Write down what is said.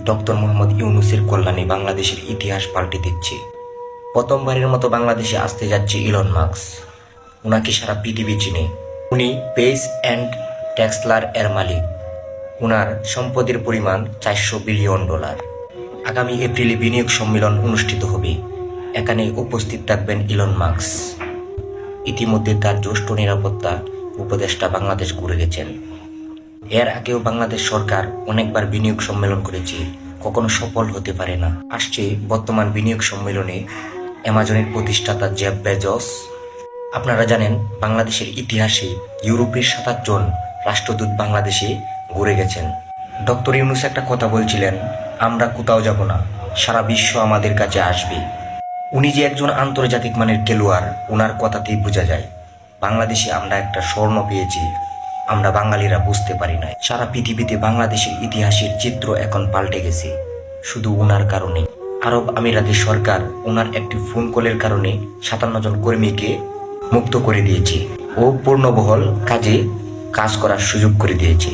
Doctor Mohammad ইউনূসের কল্যাণে বাংলাদেশের ইতিহাস পাল্টে দিচ্ছে। প্রথমবারের মতো বাংলাদেশে আসতে যাচ্ছে ইলন মাস্ক। উনাকে সারা পৃথিবী চিনে। উনি স্পেস অ্যান্ড টেসলার এর মালিক। উনার সম্পদের পরিমাণ $400 বিলিয়ন। আগামী এপ্রিলে বিনিয়োগ সম্মেলন অনুষ্ঠিত হবে। এখানে উপস্থিত থাকবেন ইলন মাস্ক। ইতিমধ্যে তার জ্যেষ্ঠ নিরাপত্তা উপদেষ্টা বাংলাদেশ ঘুরে গেছেন। এর আগেও বাংলাদেশ সরকার অনেকবার বিনিয়োগ সম্মেলন করেছে, কখনো সফল হতে পারে না। আসছে বর্তমান বিনিয়োগ সম্মেলনে অ্যামাজনের প্রতিষ্ঠাতা জেফ বেজোস। আপনারা জানেন বাংলাদেশের ইতিহাসে ইউরোপের ৭ জন রাষ্ট্রদূত বাংলাদেশে ঘুরে গেছেন। ডক্টর ইউনূস একটা কথা বলছিলেন, আমরা কোথাও যাব না, সারা বিশ্ব আমাদের কাছে আসবে। উনি যে একজন আন্তর্জাতিক মানের খেলোয়াড়, ওনার কথাতেই বোঝা যায়। বাংলাদেশে আমরা একটা স্বর্ণ পেয়েছি, আমরা বাঙালিরা বুঝতে পারি না। সারা পৃথিবীতে বাংলাদেশের ইতিহাসের চিত্র এখন পাল্টে গেছে শুধু ওনার কারণে। আরব আমিরাতের সরকার ওনার একটি ফোন কলের কারণে ৫৭ জন কর্মীকে মুক্ত করে দিয়েছে ও পূর্ণবহল কাজে কাজ করার সুযোগ করে দিয়েছে।